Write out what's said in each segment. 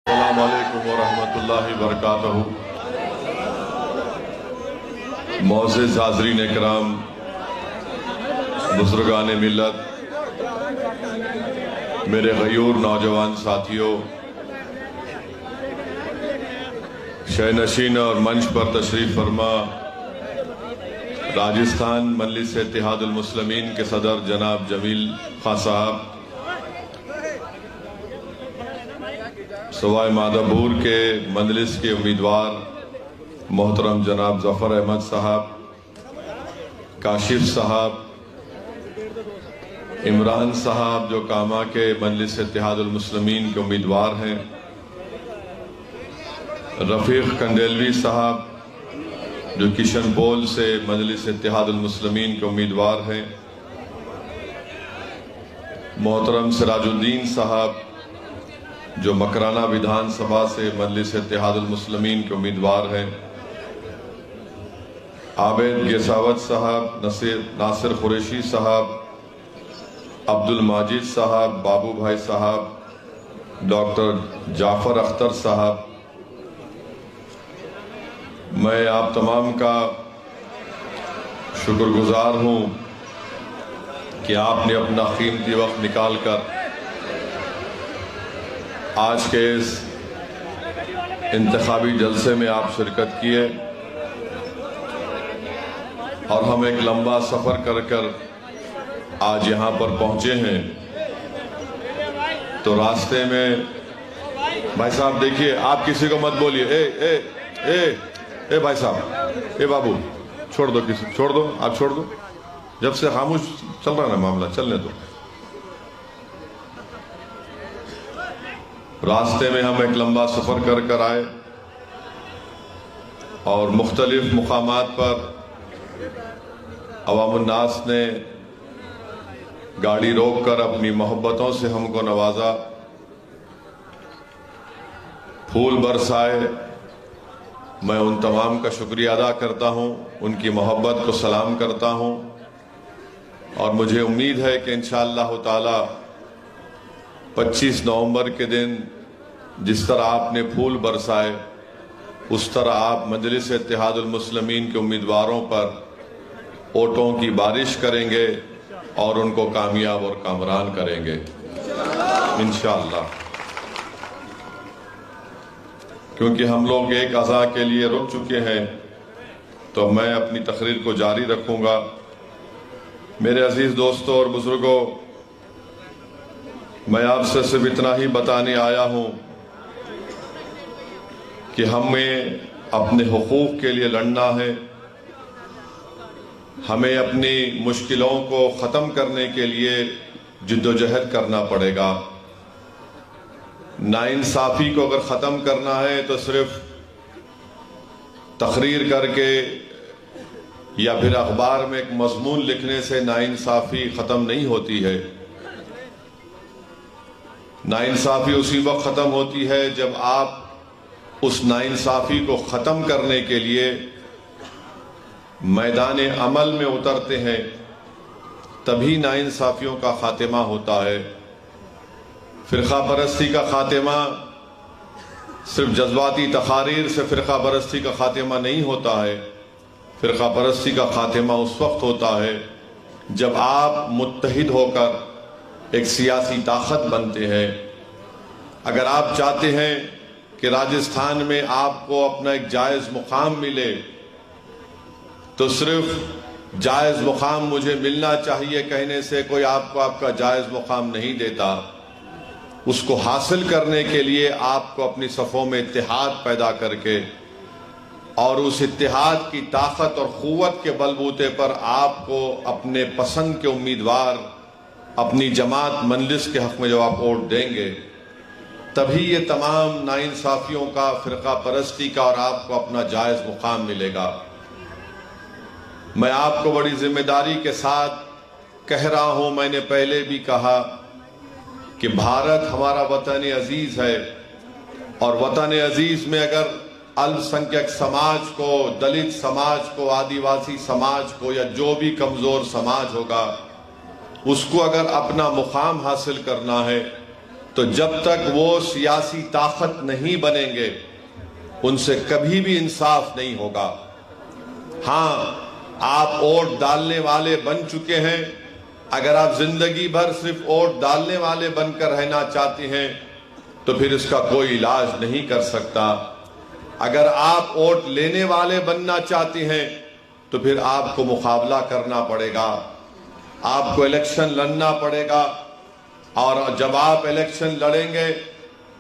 अस्सलामु अलैकुम वरहमतुल्लाहि वबरकातुहू। मोअज़्ज़िज़ हाज़रीन इकराम, बुज़ुर्गान मिल्लत, मेरे गयूर नौजवान साथियों, शहनशीन और मंच पर तशरीफ़ फरमा राजस्थान मजलिस इत्तेहादुल मुस्लिमीन के सदर जनाब जमील खां साहब, सवाए माधोपुर के मजलिस के उम्मीदवार मोहतरम जनाब ज़फ़र अहमद साहब, काशिफ साहब, इमरान साहब जो कामा के मजलिस इत्तेहादुल मुस्लिमीन के उम्मीदवार हैं, रफ़ीक कंडेलवी साहब जो किशनपोल से मजलिस इत्तेहादुल मुस्लिमीन के उम्मीदवार हैं, मोहतरम सिराजुद्दीन साहब जो मकराना विधानसभा से मजलिस इत्तेहादुल मुस्लिमीन के उम्मीदवार हैं, आबिद गेसावत साहब, नासिर कुरैशी साहब, अब्दुल माजिद साहब, बाबू भाई साहब, डॉक्टर जाफर अख्तर साहब, मैं आप तमाम का शुक्रगुजार हूँ कि आपने अपना कीमती वक्त निकाल कर आज के इस इंतखाबी जलसे में आप शिरकत किए और हम एक लंबा सफ़र कर कर आज यहाँ पर पहुँचे हैं। तो रास्ते में भाई साहब देखिए, आप किसी को मत बोलिए, ए भाई साहब, ए बाबू, छोड़ दो, किसी छोड़ दो, आप छोड़ दो। जब से खामोश चल रहा है ना मामला, चलने दो। रास्ते में हम एक लंबा सफ़र कर कर आए और मुख्तलिफ मुकामात पर अवामुन्नास ने गाड़ी रोक कर अपनी मोहब्बतों से हमको नवाजा, फूल बरसाए। मैं उन तमाम का शुक्रिया अदा करता हूँ, उनकी मोहब्बत को सलाम करता हूँ और मुझे उम्मीद है कि इंशाअल्लाह ताला 25 नवंबर के दिन जिस तरह आपने फूल बरसाए उस तरह आप मजलिस इत्तेहादुल मुस्लिमीन के उम्मीदवारों पर वोटों की बारिश करेंगे और उनको कामयाब और कामरान करेंगे इंशाअल्लाह। क्योंकि हम लोग एक अज़ा के लिए रुक चुके हैं, तो मैं अपनी तकरीर को जारी रखूंगा। मेरे अजीज दोस्तों और बुजुर्गों, मैं आपसे सिर्फ इतना ही बताने आया हूं कि हमें अपने हुकूक के लिए लड़ना है, हमें अपनी मुश्किलों को ख़त्म करने के लिए जिद्दोजहद करना पड़ेगा। नाइंसाफ़ी को अगर ख़त्म करना है तो सिर्फ तकरीर करके या फिर अखबार में एक मज़मून लिखने से नाइंसाफ़ी ख़त्म नहीं होती है। नाइंसाफ़ी उसी वक्त ख़त्म होती है जब आप उस नाइंसाफ़ी को ख़त्म करने के लिए मैदान अमल में उतरते हैं, तभी नाइंसाफ़ियों का ख़ात्मा होता है। फ़िरक़ा परस्ती का ख़ात्मा सिर्फ जज्बाती तक़ारीर से फ़िरक़ा परस्ती का ख़ात्मा नहीं होता है। फ़िरक़ा परस्ती का ख़ात्मा उस वक्त होता है जब आप मुत्तहिद होकर एक सियासी ताकत बनते हैं। अगर आप चाहते हैं कि राजस्थान में आपको अपना एक जायज़ मुकाम मिले, तो सिर्फ जायज़ मुकाम मुझे मिलना चाहिए कहने से कोई आपको आपका जायज़ मुकाम नहीं देता। उसको हासिल करने के लिए आपको अपनी सफ़ों में इत्तेहाद पैदा करके और उस इत्तेहाद की ताकत और क़ुव्वत के बलबूते पर आपको अपने पसंद के उम्मीदवार, अपनी जमात मजलिस के हक़ में जब आप वोट देंगे, तभी ये तमाम नाइंसाफ़ियों का, फ़िरक़ा परस्ती का और आपको अपना जायज़ मुकाम मिलेगा। मैं आपको बड़ी जिम्मेदारी के साथ कह रहा हूँ, मैंने पहले भी कहा कि भारत हमारा वतन अजीज़ है और वतन अजीज़ में अगर अल्पसंख्यक समाज को, दलित समाज को, आदिवासी समाज को या जो भी कमज़ोर समाज होगा, उसको अगर अपना मुकाम हासिल करना है तो जब तक वो सियासी ताकत नहीं बनेंगे उनसे कभी भी इंसाफ नहीं होगा। हाँ, आप वोट डालने वाले बन चुके हैं, अगर आप जिंदगी भर सिर्फ वोट डालने वाले बनकर रहना चाहते हैं तो फिर इसका कोई इलाज नहीं कर सकता। अगर आप वोट लेने वाले बनना चाहते हैं तो फिर आपको मुकाबला करना पड़ेगा, आपको इलेक्शन लड़ना पड़ेगा, और जब आप इलेक्शन लड़ेंगे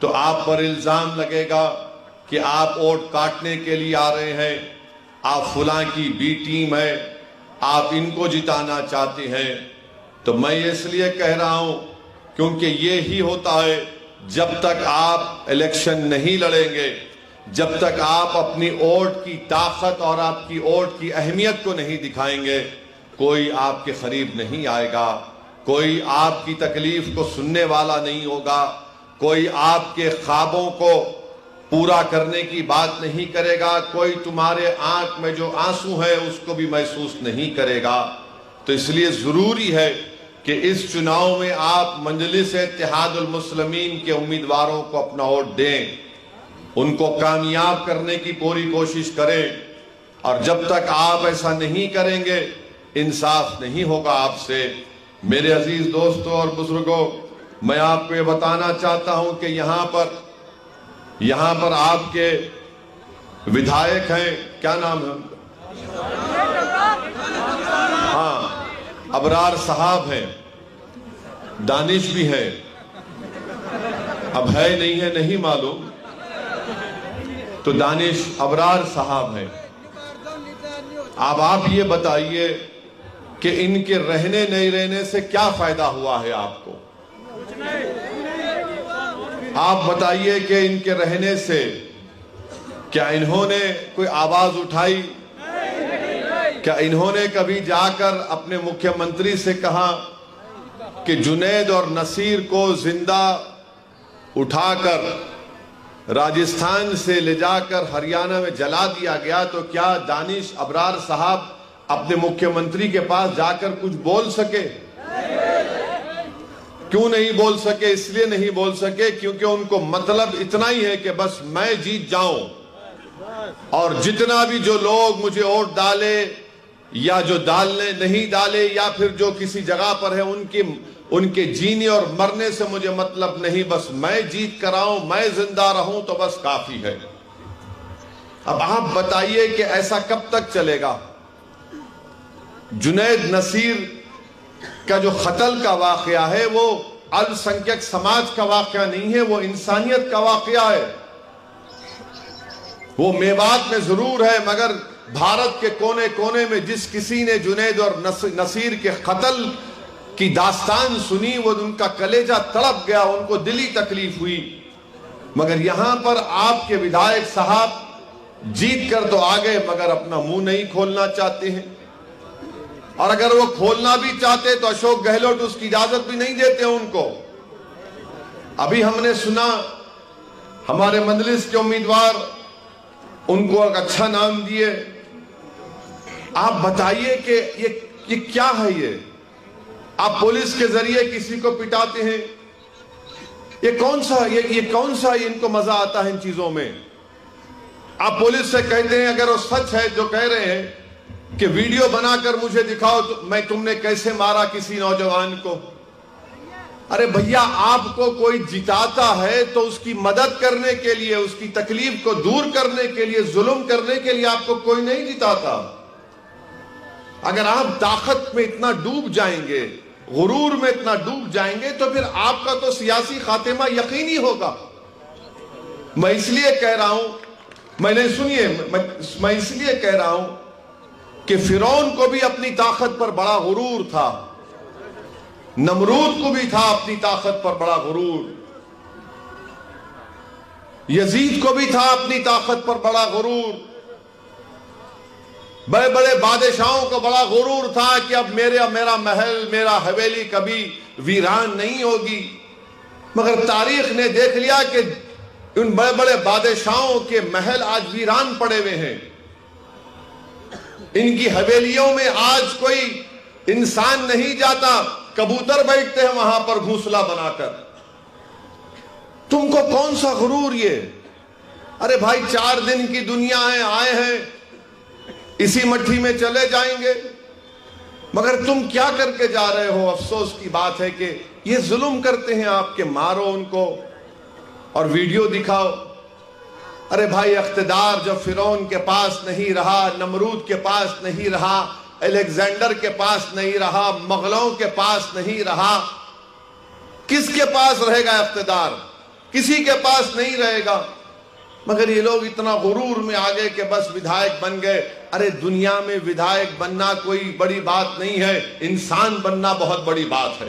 तो आप पर इल्जाम लगेगा कि आप वोट काटने के लिए आ रहे हैं, आप फुला की बी टीम है, आप इनको जिताना चाहते हैं। तो मैं इसलिए कह रहा हूं क्योंकि ये ही होता है, जब तक आप इलेक्शन नहीं लड़ेंगे, जब तक आप अपनी वोट की ताकत और आपकी वोट की अहमियत को नहीं दिखाएंगे, कोई आपके करीब नहीं आएगा, कोई आपकी तकलीफ को सुनने वाला नहीं होगा, कोई आपके ख्वाबों को पूरा करने की बात नहीं करेगा, कोई तुम्हारे आंख में जो आंसू है उसको भी महसूस नहीं करेगा। तो इसलिए जरूरी है कि इस चुनाव में आप मजलिस इत्तेहादुल मुस्लिमीन के उम्मीदवारों को अपना वोट दें, उनको कामयाब करने की पूरी कोशिश करें, और जब तक आप ऐसा नहीं करेंगे इंसाफ नहीं होगा आपसे। मेरे अजीज दोस्तों और बुजुर्गों, मैं आपको ये बताना चाहता हूं कि यहां पर आपके विधायक हैं, क्या नाम है? हाँ, अबरार साहब हैं, दानिश भी है, अब है नहीं है नहीं मालूम, तो दानिश अबरार साहब हैं। अब आप ये बताइए कि इनके रहने नहीं रहने से क्या फायदा हुआ है आपको? आप बताइए कि इनके रहने से क्या इन्होंने कोई आवाज उठाई? क्या इन्होंने कभी जाकर अपने मुख्यमंत्री से कहा कि जुनैद और नसीर को जिंदा उठाकर राजस्थान से ले जाकर हरियाणा में जला दिया गया, तो क्या दानिश अबरार साहब अपने मुख्यमंत्री के पास जाकर कुछ बोल सके? क्यों नहीं बोल सके? इसलिए नहीं बोल सके क्योंकि उनको मतलब इतना ही है कि बस मैं जीत जाऊं, और जितना भी जो लोग मुझे वोट डाले या जो डालने नहीं डाले या फिर जो किसी जगह पर है उनके जीने और मरने से मुझे मतलब नहीं, बस मैं जीत कर आऊं, मैं जिंदा रहूं तो बस काफी है। अब आप बताइए कि ऐसा कब तक चलेगा? जुनैद नसीर का जो कत्ल का वाकया है वो अल्पसंख्यक समाज का वाकया नहीं है, वो इंसानियत का वाकया है। वो मेवात में जरूर है, मगर भारत के कोने कोने में जिस किसी ने जुनैद और नसीर के कत्ल की दास्तान सुनी, वो उनका कलेजा तड़प गया, उनको दिली तकलीफ हुई। मगर यहां पर आपके विधायक साहब जीत कर तो आ गए, मगर अपना मुंह नहीं खोलना चाहते हैं, और अगर वो खोलना भी चाहते तो अशोक गहलोत उसकी इजाजत भी नहीं देते उनको। अभी हमने सुना हमारे मजलिस के उम्मीदवार उनको एक अच्छा नाम दिए। आप बताइए कि ये क्या है? आप पुलिस के जरिए किसी को पिटाते हैं, ये कौन सा इनको मजा आता है इन चीजों में? आप पुलिस से कहते हैं अगर वो सच है जो कह रहे हैं कि वीडियो बनाकर मुझे दिखाओ तो तुमने कैसे मारा किसी नौजवान को। अरे भैया, आपको कोई जिताता है तो उसकी मदद करने के लिए, उसकी तकलीफ को दूर करने के लिए, जुल्म करने के लिए आपको कोई नहीं जिताता। अगर आप ताकत में इतना डूब जाएंगे, गुरूर में इतना डूब जाएंगे, तो फिर आपका तो सियासी खात्मा यकीनी होगा। मैं इसलिए कह रहा हूं, मैं इसलिए कह रहा हूं कि फिरौन को भी अपनी ताकत पर बड़ा गुरूर था, नमरूद को भी था अपनी ताकत पर बड़ा गुरूर, यजीद को भी था अपनी ताकत पर बड़ा गुरूर, बड़े बड़े बादशाहों को बड़ा गुरूर था कि अब मेरा महल, मेरा हवेली कभी वीरान नहीं होगी। मगर तारीख ने देख लिया कि उन बड़े बड़े बादशाहों के महल आज वीरान पड़े हुए हैं। इनकी हवेलियों में आज कोई इंसान नहीं जाता, कबूतर बैठते हैं वहां पर घोंसला बनाकर। तुमको कौन सा गुरूर ये? अरे भाई 4 दिन की दुनिया है, आए हैं, इसी मट्ठी में चले जाएंगे। मगर तुम क्या करके जा रहे हो? अफसोस की बात है कि ये जुल्म करते हैं आपके, मारो उनको और वीडियो दिखाओ। अरे भाई इख्तिदार जब फिरौन के पास नहीं रहा, नमरूद के पास नहीं रहा, अलेक्जेंडर के पास नहीं रहा, मुगलों के पास नहीं रहा, किसके पास रहेगा इख्तिदार? किसी के पास नहीं रहेगा। मगर ये लोग इतना गुरूर में आ गए कि बस विधायक बन गए। अरे दुनिया में विधायक बनना कोई बड़ी बात नहीं है, इंसान बनना बहुत बड़ी बात है।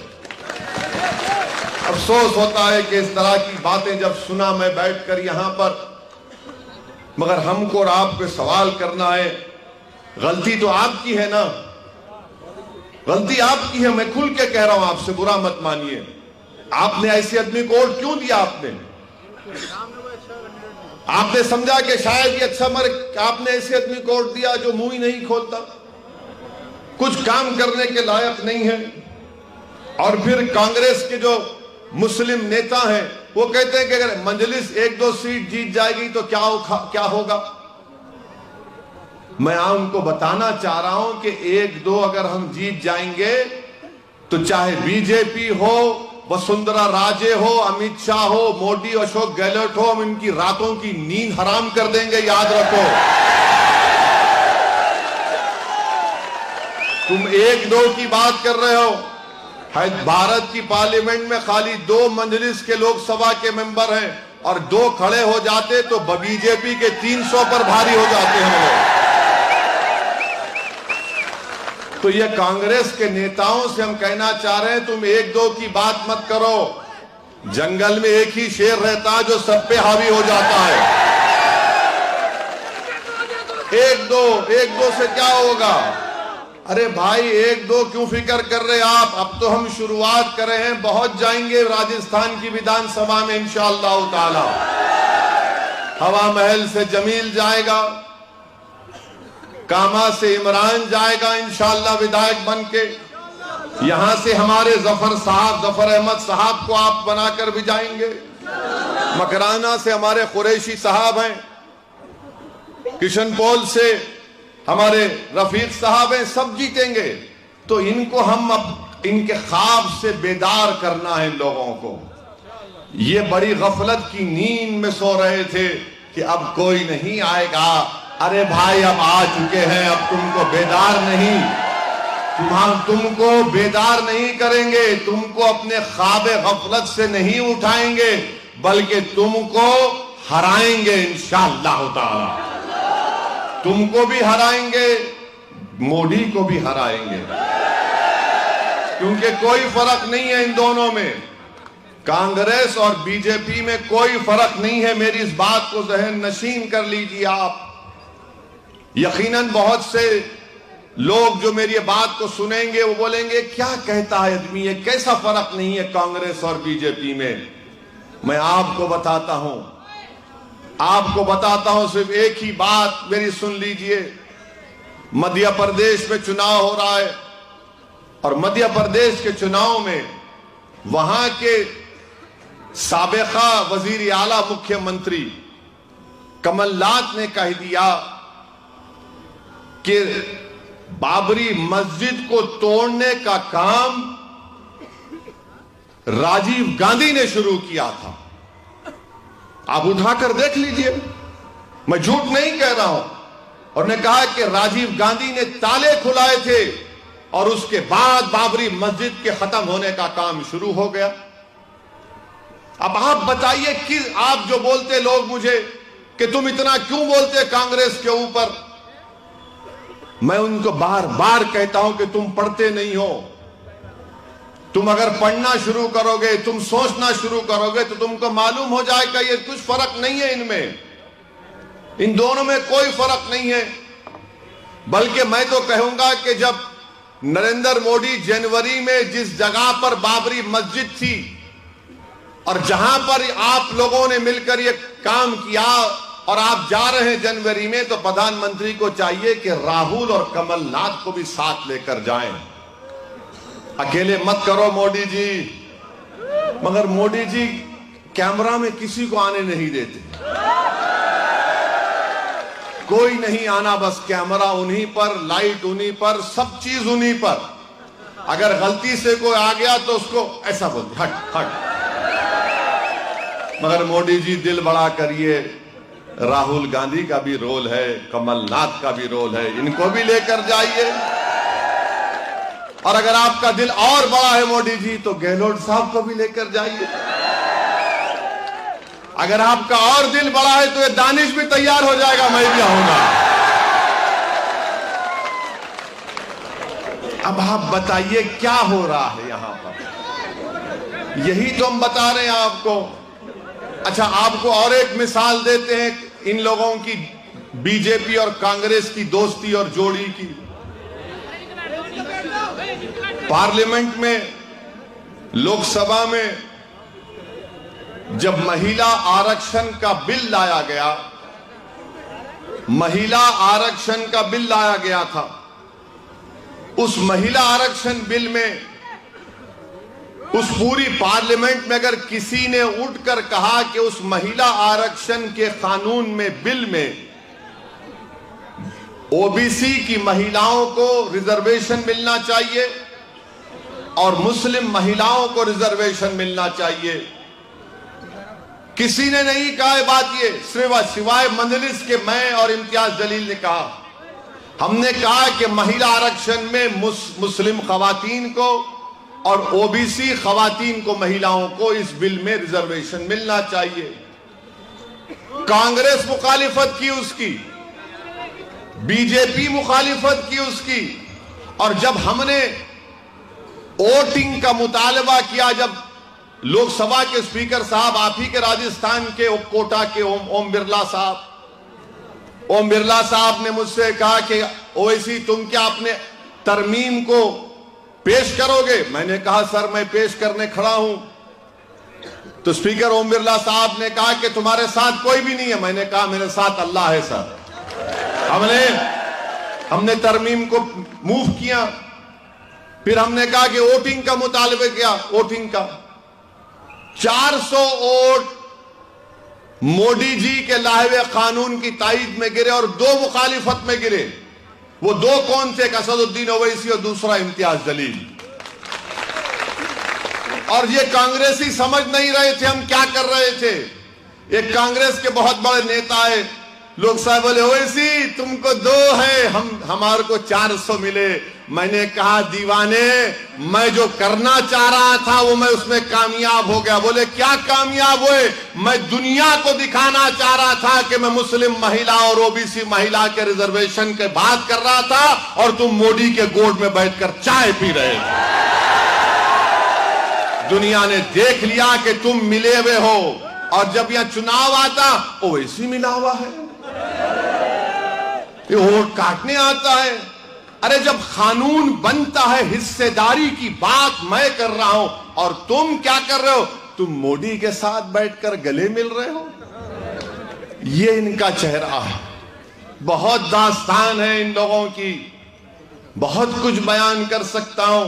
अफसोस होता है कि इस तरह की बातें जब सुना मैं बैठकर यहां पर, मगर हमको और आपको सवाल करना है, गलती तो आपकी है ना, गलती आपकी है। मैं खुल के कह रहा हूं आपसे, बुरा मत मानिए। आपने ऐसे आदमी को वोट क्यों दिया? आपने समझा कि शायद ये अच्छा मर, आपने ऐसे आदमी को वोट दिया जो मुंह ही नहीं खोलता, कुछ काम करने के लायक नहीं है। और फिर कांग्रेस के जो मुस्लिम नेता हैं वो कहते हैं कि अगर मजलिस 1-2 सीट जीत जाएगी तो क्या होगा। मैं उनको बताना चाह रहा हूं कि 1-2 अगर हम जीत जाएंगे तो चाहे बीजेपी हो, वसुंधरा राजे हो, अमित शाह हो, मोदी, अशोक गहलोत हो, हम इनकी रातों की नींद हराम कर देंगे, याद रखो। तुम 1-2 की बात कर रहे हो। भारत की पार्लियामेंट में खाली 2 मजलिस के लोकसभा के मेंबर हैं और 2 खड़े हो जाते तो बीजेपी के 300 पर भारी हो जाते हैं लोग। तो ये कांग्रेस के नेताओं से हम कहना चाह रहे हैं, तुम 1-2 की बात मत करो। जंगल में एक ही शेर रहता है जो सब पे हावी हो जाता है। 1-2 से क्या होगा? अरे भाई 1-2 क्यों फिक्र कर रहे आप? अब तो हम शुरुआत कर रहे हैं, बहुत जाएंगे राजस्थान की विधानसभा में इंशाअल्लाह ताला। हवा महल से जमील जाएगा, कामा से इमरान जाएगा इंशाअल्लाह विधायक बन के। यहां से हमारे जफर अहमद साहब को आप बनाकर भी जाएंगे। मकराना से हमारे कुरैशी साहब हैं, किशनपोल से हमारे रफीक साहब हैं, सब जीतेंगे। तो इनको हम अब इनके ख्वाब से बेदार करना है लोगों को। ये बड़ी गफलत की नींद में सो रहे थे कि अब कोई नहीं आएगा। अरे भाई अब आ चुके हैं, अब तुमको बेदार नहीं, तुमको बेदार नहीं करेंगे, तुमको अपने ख्वाब गफलत से नहीं उठाएंगे, बल्कि तुमको हराएंगे इंशाअल्लाह ताला। तुमको भी हराएंगे, मोदी को भी हराएंगे, क्योंकि कोई फर्क नहीं है इन दोनों में। कांग्रेस और बीजेपी में कोई फर्क नहीं है। मेरी इस बात को जहन नशीन कर लीजिए आप। यकीनन बहुत से लोग जो मेरी बात को सुनेंगे वो बोलेंगे क्या कहता है आदमी, ये कैसा फर्क नहीं है कांग्रेस और बीजेपी में। मैं आपको बताता हूं सिर्फ एक ही बात मेरी सुन लीजिए। मध्य प्रदेश में चुनाव हो रहा है और मध्य प्रदेश के चुनाव में वहां के साबिका वजीर आला मुख्यमंत्री कमलनाथ ने कह दिया कि बाबरी मस्जिद को तोड़ने का काम राजीव गांधी ने शुरू किया था। आप उठाकर देख लीजिए, मैं झूठ नहीं कह रहा हूं। और ने कहा कि राजीव गांधी ने ताले खुलाए थे और उसके बाद बाबरी मस्जिद के खत्म होने का काम शुरू हो गया। अब आप बताइए कि आप जो बोलते लोग मुझे कि तुम इतना क्यों बोलते कांग्रेस के ऊपर, मैं उनको बार बार कहता हूं कि तुम पढ़ते नहीं हो। तुम अगर पढ़ना शुरू करोगे, तुम सोचना शुरू करोगे तो तुमको मालूम हो जाएगा ये कुछ फर्क नहीं है इनमें, इन दोनों में कोई फर्क नहीं है। बल्कि मैं तो कहूंगा कि जब नरेंद्र मोदी जनवरी में जिस जगह पर बाबरी मस्जिद थी और जहां पर आप लोगों ने मिलकर ये काम किया और आप जा रहे हैं जनवरी में, तो प्रधानमंत्री को चाहिए कि राहुल और कमलनाथ को भी साथ लेकर जाएं। अकेले मत करो मोदी जी। मगर मोदी जी कैमरा में किसी को आने नहीं देते, कोई नहीं आना, बस कैमरा उन्हीं पर, लाइट उन्हीं पर, सब चीज उन्हीं पर। अगर गलती से कोई आ गया तो उसको ऐसा बोलते, हट हट। मगर मोदी जी दिल बड़ा करिए, राहुल गांधी का भी रोल है, कमलनाथ का भी रोल है, इनको भी लेकर जाइए। और अगर आपका दिल और बड़ा है मोदी जी, तो गहलोत साहब को भी लेकर जाइए। अगर आपका और दिल बड़ा है तो ये दानिश भी तैयार हो जाएगा, मैं भी आऊंगा। अब आप बताइए क्या हो रहा है यहां पर, यही तो हम बता रहे हैं आपको। अच्छा, आपको और एक मिसाल देते हैं इन लोगों की, बीजेपी और कांग्रेस की दोस्ती और जोड़ी की। पार्लियामेंट में, लोकसभा में जब महिला आरक्षण का बिल लाया गया, महिला आरक्षण का बिल लाया गया था, उस महिला आरक्षण बिल में, उस पूरी पार्लियामेंट में अगर किसी ने उठकर कहा कि उस महिला आरक्षण के कानून में, बिल में ओबीसी की महिलाओं को रिजर्वेशन मिलना चाहिए और मुस्लिम महिलाओं को रिजर्वेशन मिलना चाहिए, किसी ने नहीं कहा बात, ये सिवाय मंजलिस के मैं और इम्तियाज जलील ने कहा। हमने कहा कि महिला आरक्षण में मुस्लिम खवातीन को और ओबीसी खवातीन को, महिलाओं को इस बिल में रिजर्वेशन मिलना चाहिए। कांग्रेस मुखालिफत की उसकी, बीजेपी मुखालिफत की उसकी, और जब हमने वोटिंग का मुतालबा किया, जब लोकसभा के स्पीकर साहब, आप ही के राजस्थान के कोटा के ओम बिरला साहब ने मुझसे कहा कि ओवैसी तुम क्या अपने तरमीम को पेश करोगे? मैंने कहा सर मैं पेश करने खड़ा हूं। तो स्पीकर ओम बिरला साहब ने कहा कि तुम्हारे साथ कोई भी नहीं है। मैंने कहा मेरे साथ अल्लाह है सर। हमने तरमीम को मूव किया, फिर हमने कहा कि वोटिंग का मुतालबा किया, वोटिंग का 400 वोट मोदी जी के लाए कानून की ताईद में गिरे और 2 मुखालिफत में गिरे। वो 2 कौन थे? असदुद्दीन ओवैसी और दूसरा इम्तियाज जलील। और ये कांग्रेसी समझ नहीं रहे थे हम क्या कर रहे थे। एक कांग्रेस के बहुत बड़े नेता है, लोग साहब बोले ओवैसी तुमको 2 है, हमारे को 400 मिले। मैंने कहा दीवाने, मैं जो करना चाह रहा था वो मैं उसमें कामयाब हो गया। बोले क्या कामयाब हुए? मैं दुनिया को दिखाना चाह रहा था कि मैं मुस्लिम महिला और ओबीसी महिला के रिजर्वेशन के बात कर रहा था और तुम मोदी के गोद में बैठकर चाय पी रहे थे। दुनिया ने देख लिया कि तुम मिले हुए हो, और जब यहां चुनाव आता ओवैसी मिला हुआ है, ये वोट काटने आता है। अरे जब कानून बनता है, हिस्सेदारी की बात मैं कर रहा हूं और तुम क्या कर रहे हो? तुम मोदी के साथ बैठकर गले मिल रहे हो। ये इनका चेहरा है। बहुत दास्तान है इन लोगों की, बहुत कुछ बयान कर सकता हूं।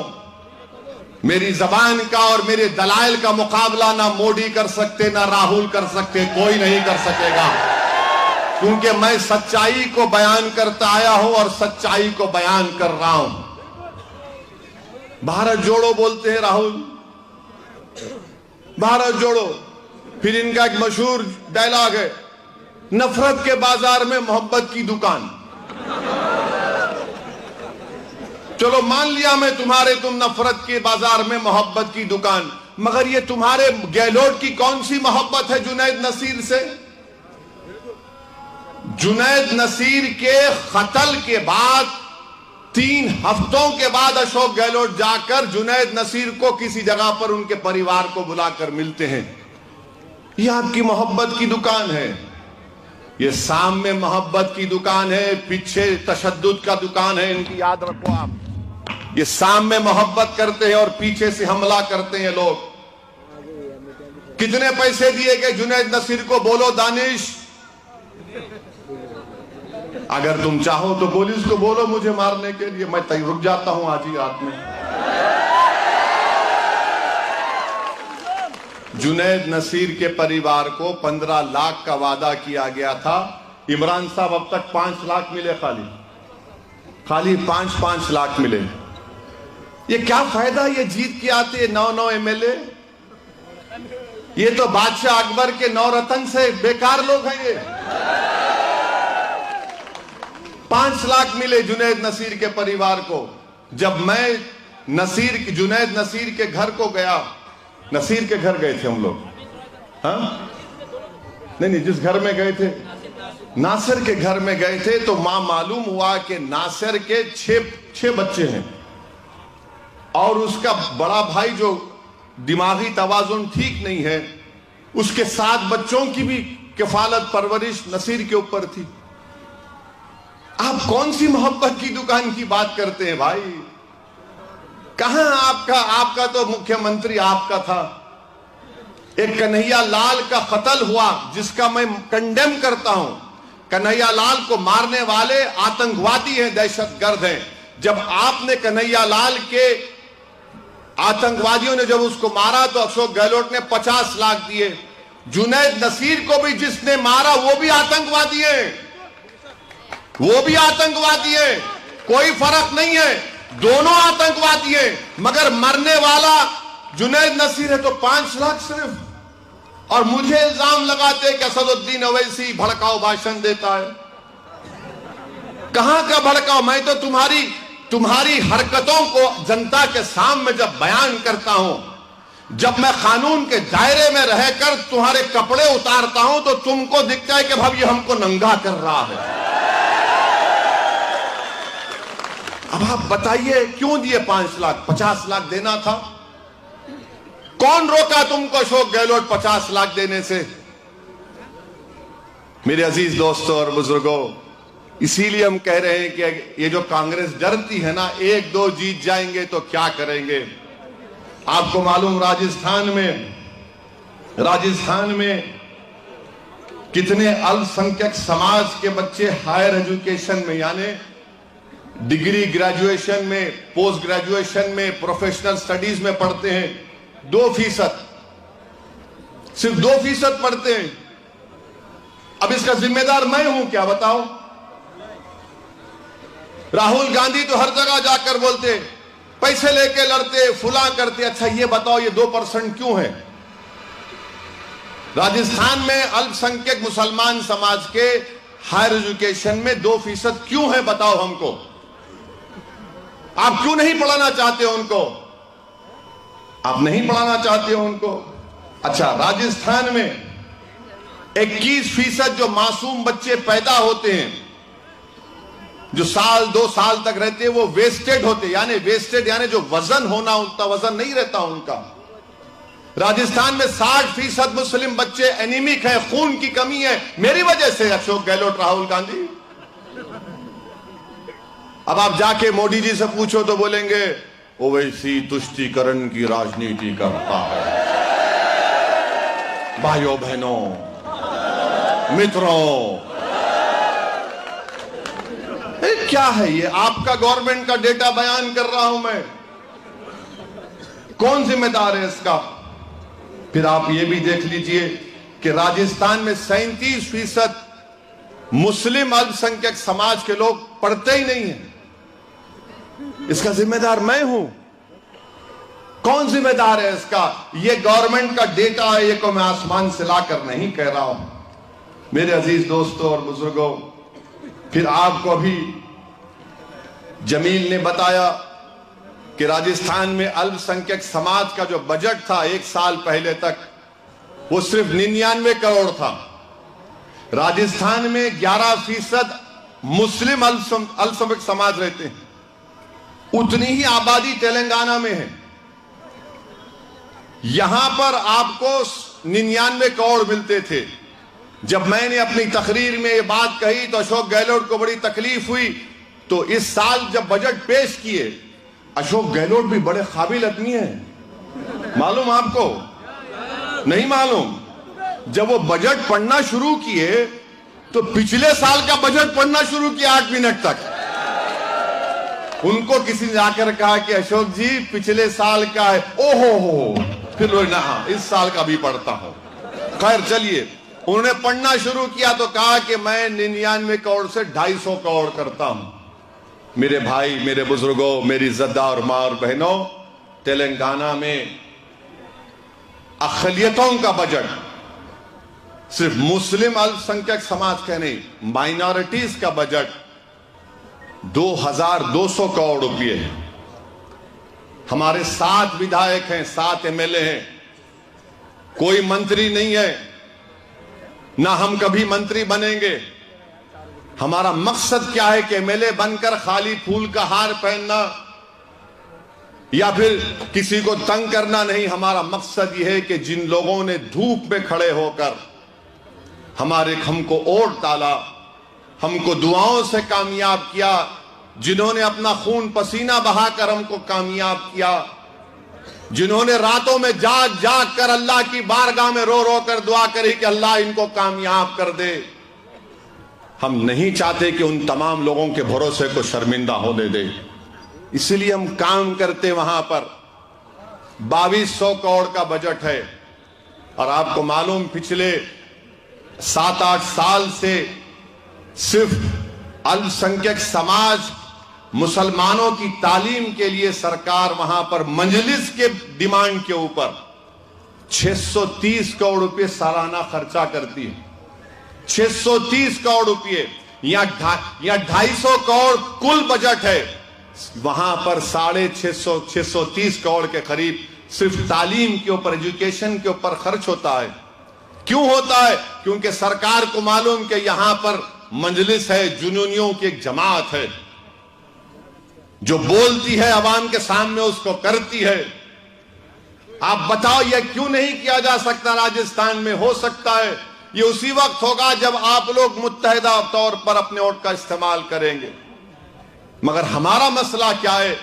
मेरी जबान का और मेरे दलाइल का मुकाबला ना मोदी कर सकते, ना राहुल कर सकते, कोई नहीं कर सकेगा, क्योंकि मैं सच्चाई को बयान करता आया हूं और सच्चाई को बयान कर रहा हूं। भारत जोड़ो बोलते हैं राहुल, भारत जोड़ो। फिर इनका एक मशहूर डायलॉग है, नफरत के बाजार में मोहब्बत की दुकान। चलो मान लिया मैं तुम्हारे, तुम नफरत के बाजार में मोहब्बत की दुकान, मगर ये तुम्हारे गहलोत की कौन सी मोहब्बत है जुनैद नसीर से? जुनैद नसीर के कत्ल के बाद 3 हफ्तों के बाद अशोक गहलोत जाकर जुनैद नसीर को किसी जगह पर उनके परिवार को बुलाकर मिलते हैं। यह आपकी मोहब्बत की दुकान है। ये सामने मोहब्बत की दुकान है, पीछे तशद्दुद का दुकान है। इनकी याद रखो आप। ये सामने मोहब्बत करते हैं और पीछे से हमला करते हैं लोग। कितने पैसे दिए गए जुनैद नसीर को? बोलो दानिश। अगर तुम चाहो तो पुलिस को बोलो मुझे मारने के लिए, मैं रुक जाता हूं आज ही रात में। जुनैद नसीर के परिवार को 15 लाख का वादा किया गया था। इमरान साहब अब तक 5 लाख मिले, खाली 5-5 लाख मिले। ये क्या फायदा, ये जीत के आते 9-9 एमएलए, ये तो बादशाह अकबर के 9 रतन से बेकार लोग हैं ये। 5 लाख मिले जुनैद नसीर के परिवार को। जब मैं जुनैद नसीर के घर को गया, नसीर के घर गए थे हम लोग, हाँ नहीं, जिस घर में गए थे नासिर के घर में गए थे, तो मालूम हुआ कि नासिर के 6 बच्चे हैं और उसका बड़ा भाई जो दिमागी तवाजुन ठीक नहीं है, उसके 7 बच्चों की भी किफालत परवरिश नसीर के ऊपर थी। आप कौन सी मोहब्बत की दुकान की बात करते हैं भाई? कहां आपका तो मुख्यमंत्री आपका था। एक कन्हैया लाल का कत्ल हुआ जिसका मैं कंडेम करता हूं। कन्हैया लाल को मारने वाले आतंकवादी हैं, दहशतगर्द हैं। जब आपने कन्हैया लाल के आतंकवादियों ने जब उसको मारा तो अशोक गहलोत ने 50 लाख दिए। जुनैद नसीर को भी जिसने मारा वो भी आतंकवादी है, वो भी आतंकवादी है, कोई फर्क नहीं है, दोनों आतंकवादी हैं, मगर मरने वाला जुनैद नसीर है। तो 5 लाख सिर्फ, और मुझे इल्जाम लगाते कि असदुद्दीन ओवैसी भड़काऊ भाषण देता है। कहां का भड़काऊ? मैं तो तुम्हारी हरकतों को जनता के सामने जब बयान करता हूं, जब मैं कानून के दायरे में रहकर तुम्हारे कपड़े उतारता हूं, तो तुमको दिखता है कि भाई ये हमको नंगा कर रहा है। अब आप बताइए क्यों दिए 5 लाख? 50 लाख देना था। कौन रोका तुमको अशोक गहलोत 50 लाख देने से? मेरे अजीज दोस्तों और बुजुर्गों, इसीलिए हम कह रहे हैं कि ये जो कांग्रेस डरती है ना, 1-2 जीत जाएंगे तो क्या करेंगे। आपको मालूम राजस्थान में कितने अल्पसंख्यक समाज के बच्चे हायर एजुकेशन में, यानी डिग्री, ग्रेजुएशन में, पोस्ट ग्रेजुएशन में, प्रोफेशनल स्टडीज में पढ़ते हैं। 2%, सिर्फ 2% पढ़ते हैं। अब इसका जिम्मेदार मैं हूं क्या, बताओ? राहुल गांधी तो हर जगह जाकर बोलते, पैसे लेके लड़ते, फुला करते। अच्छा ये बताओ ये 2% क्यों है? राजस्थान में अल्पसंख्यक मुसलमान समाज के हायर एजुकेशन में 2% क्यों है, बताओ हमको। आप क्यों नहीं पढ़ाना चाहते हो उनको? आप नहीं पढ़ाना चाहते हो उनको। अच्छा, राजस्थान में 21% जो मासूम बच्चे पैदा होते हैं, जो 1-2 साल तक रहते हैं, वो वेस्टेड होते, यानी जो वजन होना, उतना वजन नहीं रहता उनका। राजस्थान में 60% मुस्लिम बच्चे एनीमिक हैं, खून की कमी है, मेरी वजह से अशोक गहलोत, राहुल गांधी। अब आप जाके मोदी जी से पूछो तो बोलेंगे ओवैसी तुष्टीकरण की राजनीति करता है। भाइयों बहनों मित्रों, क्या है ये? आपका गवर्नमेंट का डेटा बयान कर रहा हूं मैं, कौन जिम्मेदार है इसका? फिर आप ये भी देख लीजिए कि राजस्थान में 37% मुस्लिम अल्पसंख्यक समाज के लोग पढ़ते ही नहीं हैं। इसका जिम्मेदार मैं हूं। कौन जिम्मेदार है इसका? ये गवर्नमेंट का डेटा है, ये को मैं आसमान से लाकर नहीं कह रहा हूं। मेरे अजीज दोस्तों और बुजुर्गों, फिर आपको अभी जमील ने बताया कि राजस्थान में अल्पसंख्यक समाज का जो बजट था 1 साल पहले तक, वो सिर्फ 99 करोड़ था। राजस्थान में 11% मुस्लिम अल्पसंख्यक समाज रहते हैं, उतनी ही आबादी तेलंगाना में है। यहां पर आपको 99 करोड़ मिलते थे। जब मैंने अपनी तकरीर में ये बात कही तो अशोक गहलोत को बड़ी तकलीफ हुई। तो इस साल जब बजट पेश किए, अशोक गहलोत भी बड़े काबिल आदमी हैं, मालूम आपको? नहीं मालूम? जब वो बजट पढ़ना शुरू किए तो पिछले साल का बजट पढ़ना शुरू किया 8 मिनट तक। उनको किसी ने आकर कहा कि अशोक जी पिछले साल का है। ओहो हो, फिर लोग ना, हाँ इस साल का भी पढ़ता हूं। खैर चलिए, उन्होंने पढ़ना शुरू किया तो कहा कि मैं 99 करोड़ से 250 करोड़ करता हूं। मेरे भाई, मेरे बुजुर्गों, मेरी इज्जतदार मां और बहनों, तेलंगाना में अक़लियतों का बजट, सिर्फ मुस्लिम अल्पसंख्यक समाज का नहीं, माइनॉरिटीज का बजट 2200 करोड़ रुपए है। हमारे 7 विधायक हैं, 7 एमएलए हैं, कोई मंत्री नहीं है, ना हम कभी मंत्री बनेंगे। हमारा मकसद क्या है कि एमएलए बनकर खाली फूल का हार पहनना या फिर किसी को तंग करना नहीं। हमारा मकसद यह है कि जिन लोगों ने धूप में खड़े होकर हमको वोट डाला, हमको दुआओं से कामयाब किया, जिन्होंने अपना खून पसीना बहाकर हमको कामयाब किया, जिन्होंने रातों में जाग जाग कर अल्लाह की बारगाह में रो रो कर दुआ करी कि अल्लाह इनको कामयाब कर दे, हम नहीं चाहते कि उन तमाम लोगों के भरोसे को शर्मिंदा होने दे। इसलिए हम काम करते। वहां पर 2200 करोड़ का बजट है और आपको मालूम, पिछले 7-8 साल से सिर्फ अल्पसंख्यक समाज, मुसलमानों की तालीम के लिए सरकार वहां पर मजलिस के डिमांड के ऊपर 630 करोड़ रुपए सालाना खर्चा करती है। 630 करोड़ रुपए या 250 करोड़ कुल बजट है, वहां पर 630 करोड़ के करीब सिर्फ तालीम के ऊपर, एजुकेशन के ऊपर खर्च होता है। क्यों होता है? क्योंकि सरकार को मालूम कि यहां पर मजलिस है, जुनूनियों की एक जमात है जो बोलती है अवाम के सामने, उसको करती है। आप बताओ यह क्यों नहीं किया जा सकता? राजस्थान में हो सकता है। यह उसी वक्त होगा जब आप लोग मुत्तहिदा तौर पर अपने वोट का इस्तेमाल करेंगे। मगर हमारा मसला क्या है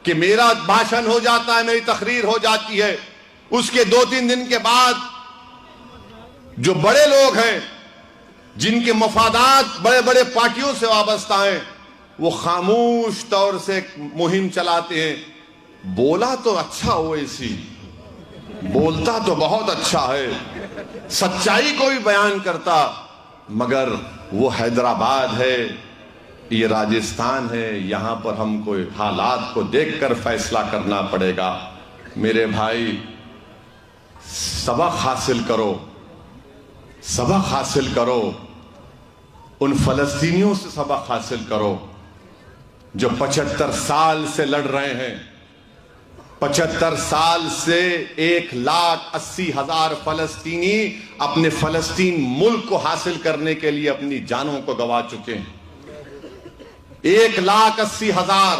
कि मेरा भाषण हो जाता है, मेरी तकरीर हो जाती है, उसके 2-3 दिन के बाद जो बड़े लोग हैं, जिनके मफादात बड़े बड़े पार्टियों से वाबस्ता हैं, वो खामोश तौर से मुहिम चलाते हैं। बोला तो अच्छा हो, ऐसी बोलता तो बहुत अच्छा है, सच्चाई को भी बयान करता, मगर वो हैदराबाद है, ये राजस्थान है, यहां पर हमको हालात को देखकर फैसला करना पड़ेगा। मेरे भाई, सबक हासिल करो, सबक हासिल करो, उन फलस्तीनियों से सबक हासिल करो जो 75 साल से लड़ रहे हैं। 75 साल से 1,80,000 फलस्तीनी अपने फलस्तीन मुल्क को हासिल करने के लिए अपनी जानों को गंवा चुके हैं। 1,80,000,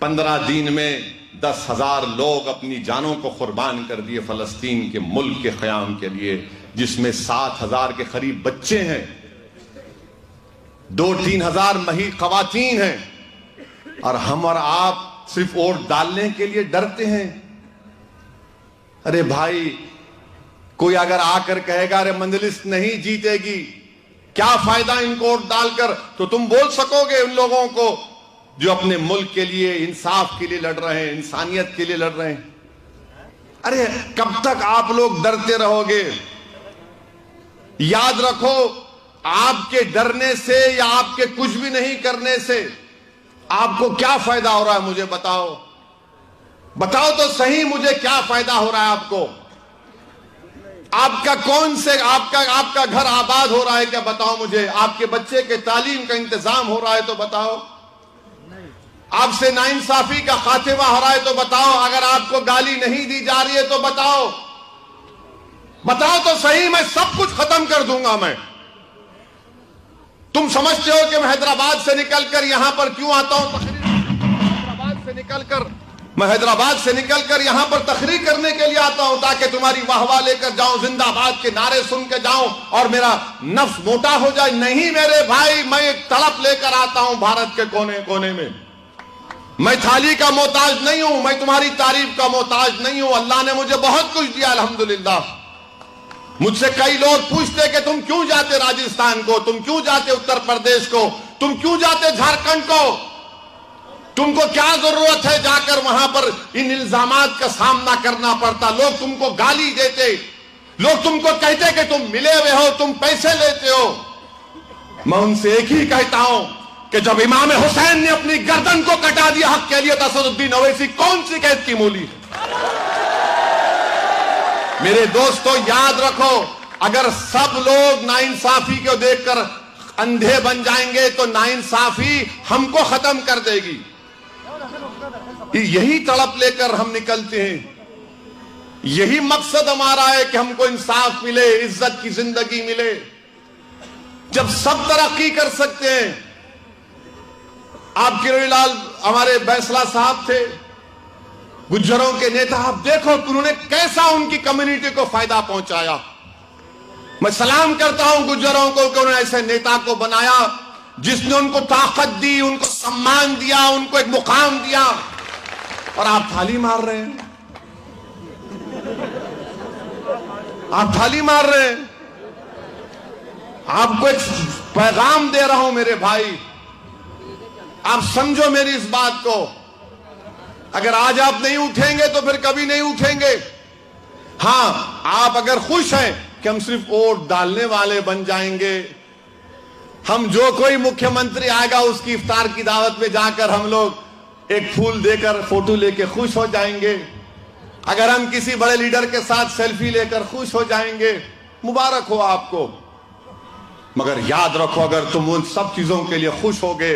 15 दिन में 10,000 लोग अपनी जानों को कुर्बान कर दिए फलस्तीन के मुल्क के क़याम के लिए, जिसमें 7,000 के करीब बच्चे हैं, 2-3 हजार ख़वातीन हैं, और हम और आप सिर्फ वोट डालने के लिए डरते हैं। अरे भाई, कोई अगर आकर कहेगा अरे मजलिस नहीं जीतेगी, क्या फायदा इनको वोट डालकर, तो तुम बोल सकोगे उन लोगों को जो अपने मुल्क के लिए, इंसाफ के लिए लड़ रहे हैं, इंसानियत के लिए लड़ रहे हैं? अरे कब तक आप लोग डरते रहोगे? याद रखो, आपके डरने से या आपके कुछ भी नहीं करने से आपको क्या फायदा हो रहा है? मुझे बताओ, बताओ तो सही, मुझे क्या फायदा हो रहा है आपको? आपका कौन से आपका घर आबाद हो रहा है क्या? बताओ मुझे। आपके बच्चे के तालीम का इंतजाम हो रहा है तो बताओ। आपसे नाइंसाफी का खात्मा हो रहा है तो बताओ। अगर आपको गाली नहीं दी जा रही है तो बताओ, बताओ तो सही, मैं सब कुछ खत्म कर दूंगा। तुम समझते हो कि मैं हैदराबाद से निकलकर यहां पर क्यों आता हूं? मैं हैदराबाद से निकलकर यहां पर तकरीर करने के लिए आता हूं, ताकि तुम्हारी वाहवाह लेकर जाऊं, जिंदाबाद के नारे सुन के जाऊं और मेरा नफ्स मोटा हो जाए। नहीं मेरे भाई, मैं एक तड़प लेकर आता हूं भारत के कोने कोने में। मैं थाली का मोहताज नहीं हूं, मैं तुम्हारी तारीफ का मोहताज नहीं हूं। अल्लाह ने मुझे बहुत कुछ दिया, अल्हम्दुलिल्लाह। मुझसे कई लोग पूछते कि तुम क्यों जाते राजस्थान को, तुम क्यों जाते उत्तर प्रदेश को, तुम क्यों जाते झारखंड को? तुमको क्या जरूरत है जाकर वहां पर इन इल्जामात का सामना करना पड़ता। लोग तुमको गाली देते, लोग तुमको कहते कि तुम मिले हुए हो, तुम पैसे लेते हो। मैं उनसे एक ही कहता हूं कि जब इमाम हुसैन ने अपनी गर्दन को कटा दिया हक के लिए, तो असदुद्दीन ओवैसी कौन सी कैद की मूली है? मेरे दोस्तों याद रखो, अगर सब लोग नाइंसाफी को देखकर अंधे बन जाएंगे तो नाइंसाफी हमको खत्म कर देगी। यही तड़प लेकर हम निकलते हैं, यही मकसद हमारा है कि हमको इंसाफ मिले, इज्जत की जिंदगी मिले। जब सब तरक्की कर सकते हैं, आप किरोड़ीलाल हमारे बैंसला साहब थे, गुज्जरों के नेता, आप देखो उन्होंने कैसा उनकी कम्युनिटी को फायदा पहुंचाया। मैं सलाम करता हूं गुज्जरों को कि उन्होंने ऐसे नेता को बनाया जिसने उनको ताकत दी, उनको सम्मान दिया, उनको एक मुकाम दिया, और आप थाली मार रहे हैं, आप थाली मार रहे हैं। आपको एक पैगाम दे रहा हूं मेरे भाई, आप समझो मेरी इस बात को। अगर आज आप नहीं उठेंगे तो फिर कभी नहीं उठेंगे। हां, आप अगर खुश हैं कि हम सिर्फ वोट डालने वाले बन जाएंगे, हम जो कोई मुख्यमंत्री आएगा उसकी इफ्तार की दावत में जाकर हम लोग एक फूल देकर फोटो लेके खुश हो जाएंगे, अगर हम किसी बड़े लीडर के साथ सेल्फी लेकर खुश हो जाएंगे, मुबारक हो आपको। मगर याद रखो, अगर तुम उन सब चीजों के लिए खुश होगे,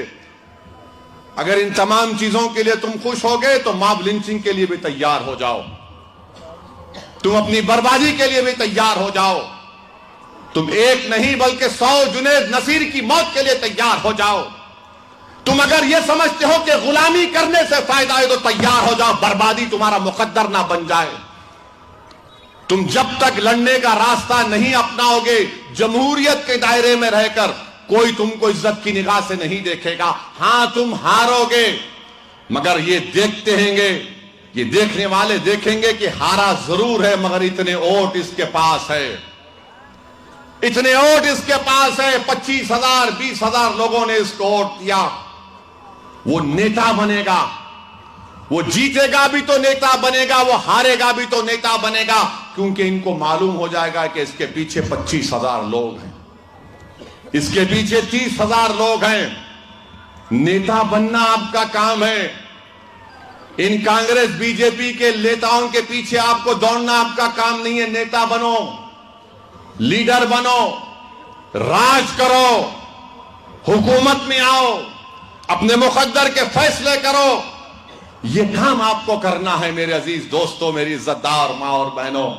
अगर इन तमाम चीजों के लिए तुम खुश होगे, तो मॉब लिंचिंग के लिए भी तैयार हो जाओ, तुम अपनी बर्बादी के लिए भी तैयार हो जाओ। तुम एक नहीं बल्कि 100 जुनैद नसीर की मौत के लिए तैयार हो जाओ। तुम अगर यह समझते हो कि गुलामी करने से फायदा है तो तैयार हो जाओ, बर्बादी तुम्हारा मुकद्दर ना बन जाए। तुम जब तक लड़ने का रास्ता नहीं अपनाओगे, जमहूरियत के दायरे में रहकर कोई तुमको इज्जत की निगाह से नहीं देखेगा। हां, तुम हारोगे, मगर ये देखते हैंगे, ये देखने वाले देखेंगे कि हारा जरूर है, मगर इतने वोट इसके पास है, इतने वोट इसके पास है। 25,000 20,000 लोगों ने इसको वोट दिया। वो नेता बनेगा, वो जीतेगा भी तो नेता बनेगा, वो हारेगा भी तो नेता बनेगा, क्योंकि इनको मालूम हो जाएगा कि इसके पीछे 25,000 लोग हैं, इसके पीछे 30,000 लोग हैं। नेता बनना आपका काम है। इन कांग्रेस बीजेपी के नेताओं के पीछे आपको दौड़ना आपका काम नहीं है। नेता बनो, लीडर बनो, राज करो, हुकूमत में आओ, अपने मुकद्दर के फैसले करो। यह काम आपको करना है मेरे अजीज दोस्तों, मेरी इज्जतदार मां और बहनों।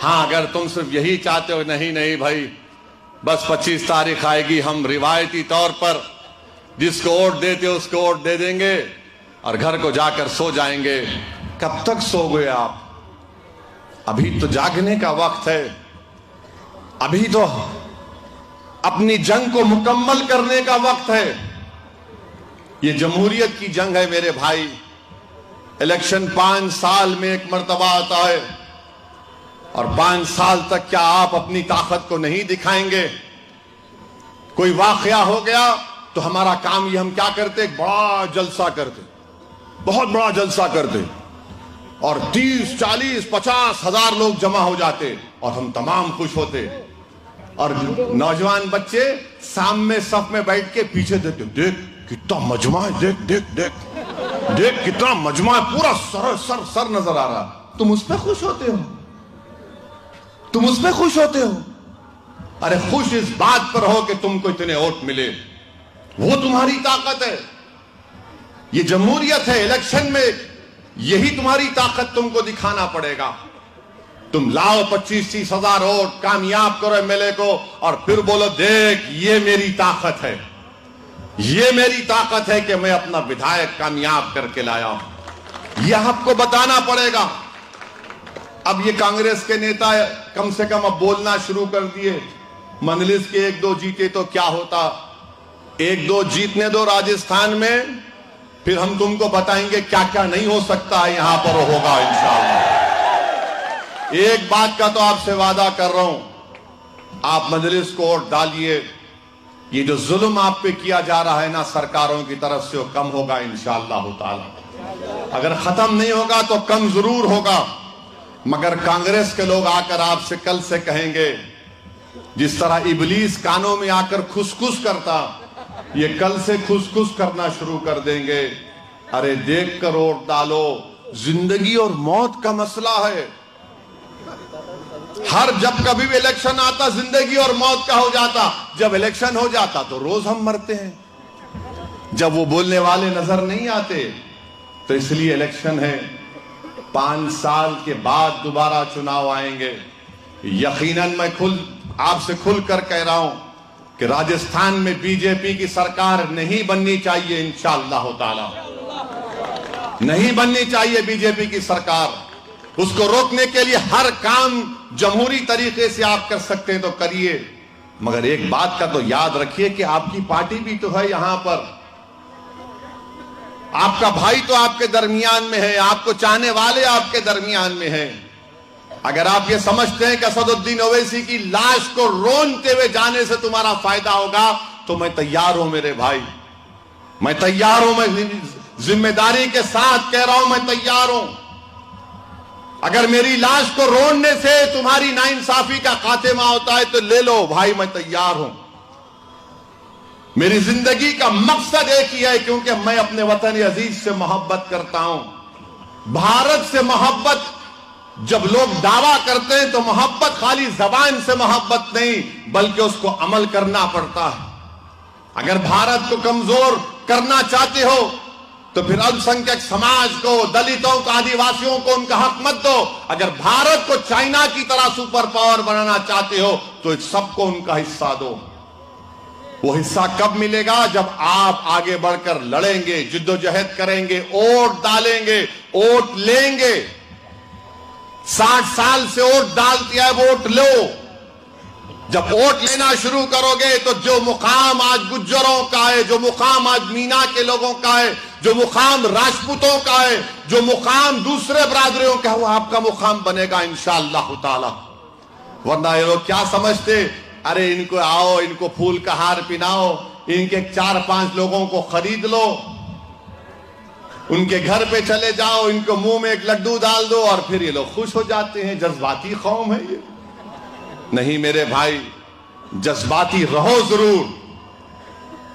हां, अगर तुम सिर्फ यही चाहते हो, नहीं नहीं भाई, बस 25 तारीख आएगी, हम रिवायती तौर पर जिसको वोट देते उसको वोट दे देंगे और घर को जाकर सो जाएंगे। कब तक सोओगे आप? अभी तो जागने का वक्त है, अभी तो अपनी जंग को मुकम्मल करने का वक्त है। ये जमहूरियत की जंग है मेरे भाई। इलेक्शन 5 साल में एक मर्तबा आता है, और 5 साल तक क्या आप अपनी ताकत को नहीं दिखाएंगे? कोई वाकया हो गया तो हमारा काम ये, हम क्या करते, बड़ा जलसा करते, बहुत बड़ा जलसा करते, और 30 40 50 हजार लोग जमा हो जाते और हम तमाम खुश होते, और नौजवान बच्चे सामने सफ में बैठ के पीछे देखते, देख कितना मजमा है, देख देख देख देख कितना मजमा है, पूरा सर नजर आ रहा। तुम उस पर खुश होते हो, तुम उस पर खुश होते हो। अरे खुश इस बात पर हो कि तुमको इतने वोट मिले, वो तुम्हारी ताकत है। ये जमहूरियत है, इलेक्शन में यही तुम्हारी ताकत तुमको दिखाना पड़ेगा। तुम लाओ 25-30 हजार वोट, कामयाब करो एमएलए को, और फिर बोलो देख ये मेरी ताकत है, ये मेरी ताकत है कि मैं अपना विधायक कामयाब करके लाया हूं। यह आपको बताना पड़ेगा। अब ये कांग्रेस के नेता कम से कम अब बोलना शुरू कर दिए। मंदलिस के 1-2 जीते तो क्या होता, 1-2 जीतने दो राजस्थान में, फिर हम तुमको बताएंगे क्या क्या नहीं हो सकता है, यहां पर होगा इंशाअल्लाह। एक बात का तो आपसे वादा कर रहा हूं, आप मजलिस को वोट डालिए, ये जो जुल्म आप पे किया जा रहा है ना सरकारों की तरफ से, वो कम होगा इंशाअल्लाह ताला। अगर खत्म नहीं होगा तो कम जरूर होगा, मगर कांग्रेस के लोग आकर आपसे कल से कहेंगे, जिस तरह इबलीस कानों में आकर खुसखुस करता, ये कल से खुसखुस करना शुरू कर देंगे। अरे देख कर वोट डालो, जिंदगी और मौत का मसला है। हर जब कभी भी इलेक्शन आता जिंदगी और मौत का हो जाता, जब इलेक्शन हो जाता तो रोज हम मरते हैं। जब वो बोलने वाले नजर नहीं आते तो इसलिए इलेक्शन है। 5 साल के बाद दोबारा चुनाव आएंगे। यकीनन मैं आपसे खुलकर कह रहा हूं कि राजस्थान में बीजेपी की सरकार नहीं बननी चाहिए, इंशाअल्लाह ताला नहीं बननी चाहिए बीजेपी की सरकार। उसको रोकने के लिए हर काम जमहूरी तरीके से आप कर सकते हैं तो करिए, मगर एक बात का तो याद रखिए कि आपकी पार्टी भी तो है यहां पर, आपका भाई तो आपके दरमियान में है, आपको चाहने वाले आपके दरमियान में हैं। अगर आप ये समझते हैं कि असदुद्दीन ओवैसी की लाश को रोनते हुए जाने से तुम्हारा फायदा होगा, तो मैं तैयार हूं मेरे भाई, मैं तैयार हूं। मैं जिम्मेदारी के साथ कह रहा हूं, मैं तैयार हूं। अगर मेरी लाश को रोनने से तुम्हारी नाइंसाफी का खात्मा होता है तो ले लो भाई, मैं तैयार हूं। मेरी जिंदगी का मकसद एक ही है, क्योंकि मैं अपने वतन अजीज से मोहब्बत करता हूं। भारत से मोहब्बत जब लोग दावा करते हैं तो मोहब्बत खाली जबान से मोहब्बत नहीं, बल्कि उसको अमल करना पड़ता है। अगर भारत को कमजोर करना चाहते हो तो फिर अल्पसंख्यक समाज को, दलितों को, आदिवासियों को उनका हक मत दो। अगर भारत को चाइना की तरह सुपर पावर बनाना चाहते हो तो सबको उनका हिस्सा दो। वो हिस्सा कब मिलेगा? जब आप आगे बढ़कर लड़ेंगे, जिद्दोजहद करेंगे, वोट डालेंगे, वोट लेंगे। 60 साल से वोट डालती है, वोट लो। जब वोट लेना शुरू करोगे तो जो मुकाम आज गुज्जरों का है, जो मुकाम आज मीना के लोगों का है, जो मुकाम राजपूतों का है, जो मुकाम दूसरे बरादरियों का है, वो आपका मुकाम बनेगा इंशाअल्लाह ताला। वरना ये लोग क्या समझते, अरे इनको आओ, इनको फूल का हार पिनाओ, इनके 4-5 लोगों को खरीद लो, उनके घर पे चले जाओ, इनको मुंह में एक लड्डू डाल दो और फिर ये लोग खुश हो जाते हैं। जज्बाती कौम है ये। नहीं मेरे भाई, जज्बाती रहो जरूर,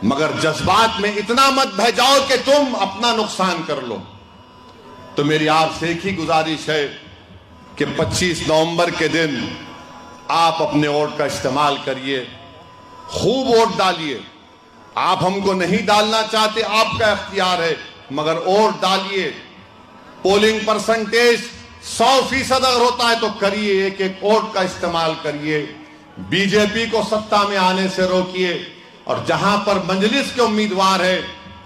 मगर जज्बात में इतना मत बह जाओ कि तुम अपना नुकसान कर लो। तो मेरी आपसे एक ही गुजारिश है कि 25 नवंबर के दिन आप अपने वोट का इस्तेमाल करिए, खूब वोट डालिए। आप हमको नहीं डालना चाहते, आपका इख्तियार है, मगर वोट डालिए। पोलिंग परसेंटेज 100% अगर होता है तो करिए, एक वोट का इस्तेमाल करिए। बीजेपी को सत्ता में आने से रोकिए, और जहां पर मजलिस के उम्मीदवार है,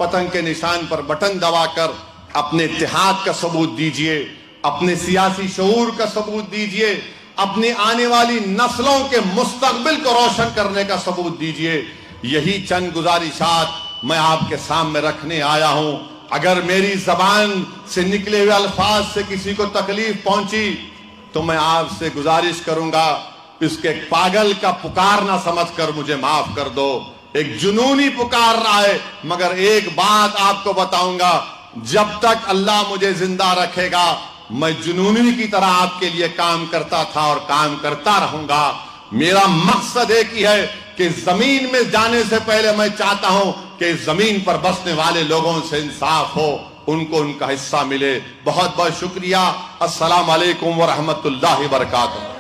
पतंग के निशान पर बटन दबाकर अपने इत्तेहाद का सबूत दीजिए, अपने सियासी शऊर का सबूत दीजिए, अपनी आने वाली नस्लों के मुस्तकबिल को रोशन करने का सबूत दीजिए। यही चंद गुजारिशात मैं आपके सामने रखने आया हूं। अगर मेरी जबान से निकले हुए अल्फाज से किसी को तकलीफ पहुंची तो मैं आपसे गुजारिश करूंगा, इसके पागल का पुकार ना समझकर मुझे माफ कर दो। एक जुनूनी पुकार रहा है, मगर एक बात आपको बताऊंगा, जब तक अल्लाह मुझे जिंदा रखेगा मैं जुनूनी की तरह आपके लिए काम करता था और काम करता रहूंगा। मेरा मकसद एक ही है कि जमीन में जाने से पहले मैं चाहता हूं कि जमीन पर बसने वाले लोगों से इंसाफ हो, उनको उनका हिस्सा मिले। बहुत बहुत शुक्रिया। अस्सलाम वालेकुम व रहमतुल्लाहि व बरकातुहू।